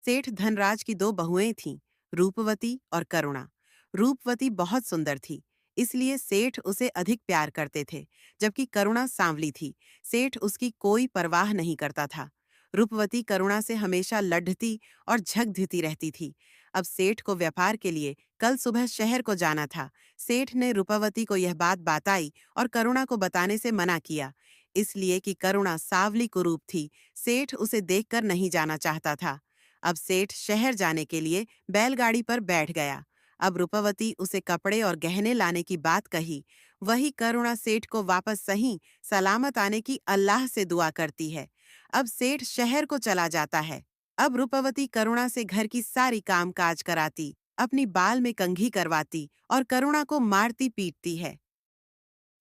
सेठ धनराज की दो बहुएं थीं, रूपवती और करुणा। रूपवती बहुत सुंदर थी, इसलिए सेठ उसे अधिक प्यार करते थे, जबकि करुणा सांवली थी। सेठ उसकी कोई परवाह नहीं करता था। रूपवती करुणा से हमेशा लड्ढती और झकझिती रहती थी। अब सेठ को व्यापार के लिए कल सुबह शहर को जाना था। सेठ ने रूपवती को यह बात बताई और करुणा को बताने से मना किया, इसलिए कि करुणा सावली कुरूप थी। सेठ उसे देखकर नहीं जाना चाहता था। अब सेठ शहर जाने के लिए बैलगाड़ी पर बैठ गया। अब रूपवती उसे कपड़े और गहने लाने की बात कही। वही करुणा सेठ को वापस सही सलामत आने की अल्लाह से दुआ करती है। अब सेठ शहर को चला जाता है। अब रूपवती करुणा से घर की सारी काम काज कराती, अपनी बाल में कंघी करवाती और करुणा को मारती पीटती है।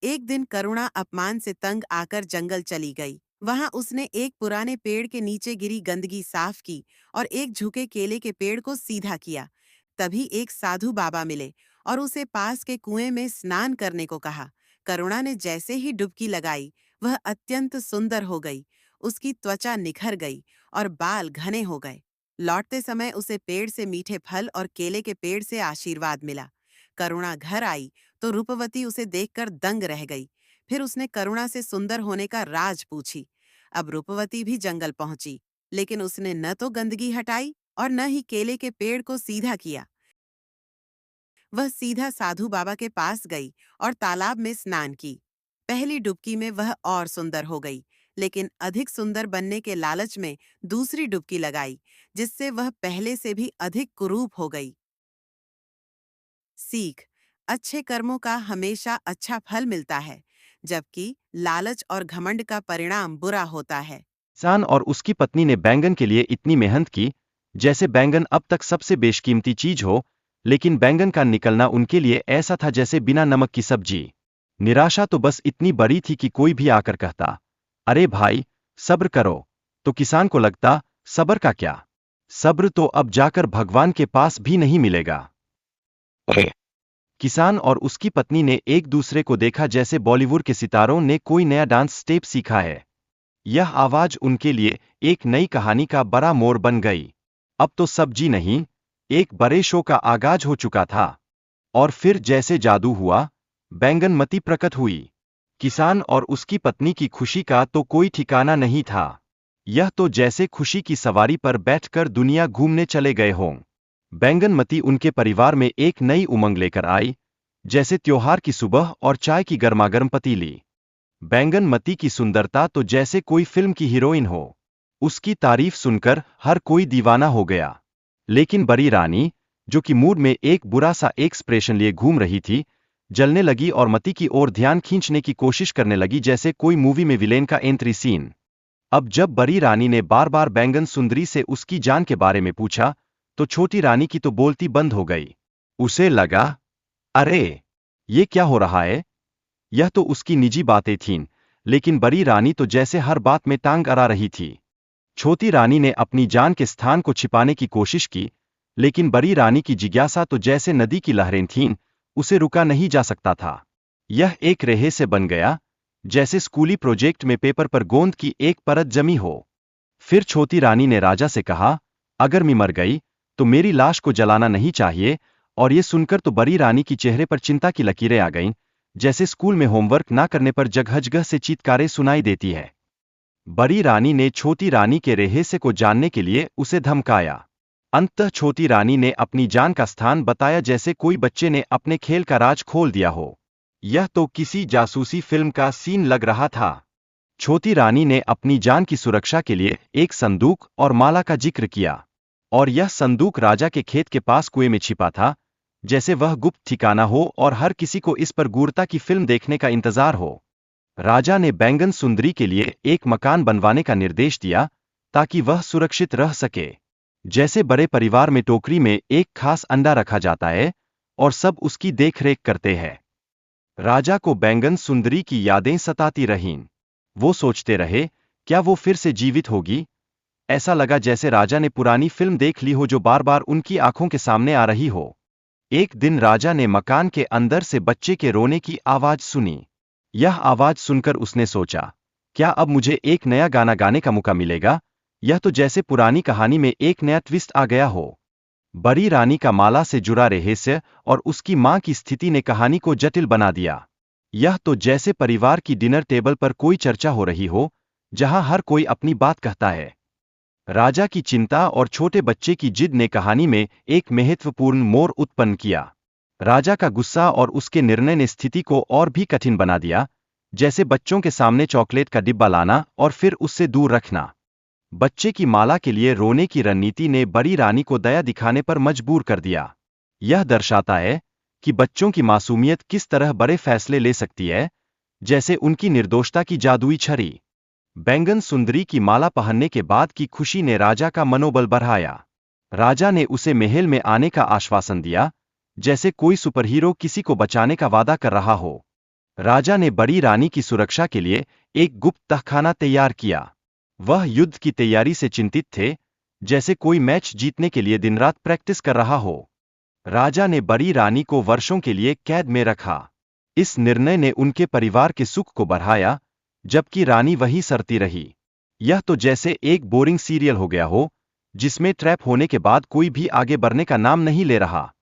एक दिन करुणा अपमान से तंग आकर जंगल चली गई। वहां उसने एक पुराने पेड़ के नीचे गिरी गंदगी साफ की और एक झुके केले के पेड़ को सीधा किया। तभी एक साधु बाबा मिले और उसे पास के कुएं में स्नान करने को कहा। करुणा ने जैसे ही डुबकी लगाई, वह अत्यंत सुंदर हो गई। उसकी त्वचा निखर गई और बाल घने हो गए। लौटते समय उसे पेड़ से मीठे फल और केले के पेड़ से आशीर्वाद मिला। करुणा घर आई तो रूपवती उसे देखकर दंग रह गई। फिर उसने करुणा से सुंदर होने का राज पूछी। अब रूपवती भी जंगल पहुंची, लेकिन उसने न तो गंदगी हटाई और न ही केले के पेड़ को सीधा किया। वह सीधा साधु बाबा के पास गई और तालाब में स्नान की। पहली डुबकी में वह और सुंदर हो गई, लेकिन अधिक सुंदर बनने के लालच में दूसरी डुबकी लगाई, जिससे वह पहले से भी अधिक कुरूप हो गई। सीख: अच्छे कर्मों का हमेशा अच्छा फल मिलता है, जबकि लालच और घमंड का परिणाम बुरा होता है। किसान और उसकी पत्नी ने बैंगन के लिए इतनी मेहनत की, जैसे बैंगन अब तक सबसे बेशकीमती चीज हो, लेकिन बैंगन का निकलना उनके लिए ऐसा था जैसे बिना नमक की सब्जी। निराशा तो बस इतनी बड़ी थी कि कोई भी आकर कहता, अरे भाई, सब्र करो। तो किसान को लगता, सब्र का क्या? सब्र तो अब जाकर भगवान के पास भी नहीं मिलेगा। किसान और उसकी पत्नी ने एक दूसरे को देखा जैसे बॉलीवुड के सितारों ने कोई नया डांस स्टेप सीखा है। यह आवाज उनके लिए एक नई कहानी का बड़ा मोड़ बन गई। अब तो सब्जी नहीं, एक बड़े शो का आगाज हो चुका था। और फिर जैसे जादू हुआ, बैंगनमती प्रकट हुई। किसान और उसकी पत्नी की खुशी का तो कोई ठिकाना नहीं था। यह तो जैसे खुशी की सवारी पर बैठकर दुनिया घूमने चले गए हों। बैंगनमती उनके परिवार में एक नई उमंग लेकर आई, जैसे त्योहार की सुबह और चाय की गर्मागर्म पतीली। बैंगनमती की सुंदरता तो जैसे कोई फिल्म की हीरोइन हो। उसकी तारीफ सुनकर हर कोई दीवाना हो गया। लेकिन बड़ी रानी, जो कि मूड में एक बुरा सा एक्सप्रेशन लिए घूम रही थी, जलने लगी और मती की ओर ध्यान खींचने की कोशिश करने लगी जैसे कोई मूवी में विलेन का एंट्री सीन। अब जब बड़ी रानी ने बार बार बैंगन सुंदरी से उसकी जान के बारे में पूछा, तो छोटी रानी की तो बोलती बंद हो गई। उसे लगा, अरे, ये क्या हो रहा है? यह तो उसकी निजी बातें थीं, लेकिन बड़ी रानी तो जैसे हर बात में टांग अड़ा रही थी। छोटी रानी ने अपनी जान के स्थान को छिपाने की कोशिश की, लेकिन बड़ी रानी की जिज्ञासा तो जैसे नदी की लहरें थीं, उसे रुका नहीं जा सकता था। यह एक रेहे से बन गया, जैसे स्कूली प्रोजेक्ट में पेपर पर गोंद की एक परत जमी हो। फिर छोटी रानी ने राजा से कहा, अगर मैं मर गई, तो मेरी लाश को जलाना नहीं चाहिए। और ये सुनकर तो बड़ी रानी की चेहरे पर चिंता की लकीरें आ गईं, जैसे स्कूल में होमवर्क ना करने पर जगह से चीत्कारें सुनाई देती है। बड़ी रानी ने छोटी रानी के रहस्य को जानने के लिए उसे धमकाया। अंततः छोटी रानी ने अपनी जान का स्थान बताया जैसे कोई बच्चे ने अपने खेल का राज खोल दिया हो। यह तो किसी जासूसी फिल्म का सीन लग रहा था। छोटी रानी ने अपनी जान की सुरक्षा के लिए एक संदूक और माला का जिक्र किया। और यह संदूक राजा के खेत के पास कुएं में छिपा था, जैसे वह गुप्त ठिकाना हो और हर किसी को इस पर गूढ़ता की फिल्म देखने का इंतजार हो। राजा ने बैंगन सुंदरी के लिए एक मकान बनवाने का निर्देश दिया, ताकि वह सुरक्षित रह सके। जैसे बड़े परिवार में टोकरी में एक खास अंडा रखा जाता है और सब उसकी देखरेख करते हैं। राजा को बैंगन सुंदरी की यादें सताती रहीं। वो सोचते रहे, क्या वो फिर से जीवित होगी? ऐसा लगा जैसे राजा ने पुरानी फिल्म देख ली हो जो बार बार उनकी आंखों के सामने आ रही हो। एक दिन राजा ने मकान के अंदर से बच्चे के रोने की आवाज सुनी। यह आवाज सुनकर उसने सोचा, क्या अब मुझे एक नया गाना गाने का मौका मिलेगा? यह तो जैसे पुरानी कहानी में एक नया ट्विस्ट आ गया हो। बड़ी रानी का माला से जुड़ा रहस्य और उसकी मां की स्थिति ने कहानी को जटिल बना दिया। यह तो जैसे परिवार की डिनर टेबल पर कोई चर्चा हो रही हो, जहां हर कोई अपनी बात कहता है। राजा की चिंता और छोटे बच्चे की जिद ने कहानी में एक महत्वपूर्ण मोड़ उत्पन्न किया। राजा का गुस्सा और उसके निर्णय ने स्थिति को और भी कठिन बना दिया, जैसे बच्चों के सामने चॉकलेट का डिब्बा लाना और फिर उससे दूर रखना। बच्चे की माला के लिए रोने की रणनीति ने बड़ी रानी को दया दिखाने पर मजबूर कर दिया। यह दर्शाता है कि बच्चों की मासूमियत किस तरह बड़े फैसले ले सकती है, जैसे उनकी निर्दोषता की जादुई छड़ी। बैंगन सुंदरी की माला पहनने के बाद की खुशी ने राजा का मनोबल बढ़ाया। राजा ने उसे महल में आने का आश्वासन दिया, जैसे कोई सुपरहीरो किसी को बचाने का वादा कर रहा हो। राजा ने बड़ी रानी की सुरक्षा के लिए एक गुप्त तहखाना तैयार किया। वह युद्ध की तैयारी से चिंतित थे, जैसे कोई मैच जीतने के लिए दिन रात प्रैक्टिस कर रहा हो। राजा ने बड़ी रानी को वर्षों के लिए कैद में रखा। इस निर्णय ने उनके परिवार के सुख को बढ़ाया, जबकि रानी वहीं सरती रही। यह तो जैसे एक बोरिंग सीरियल हो गया हो, जिसमें ट्रैप होने के बाद कोई भी आगे बढ़ने का नाम नहीं ले रहा।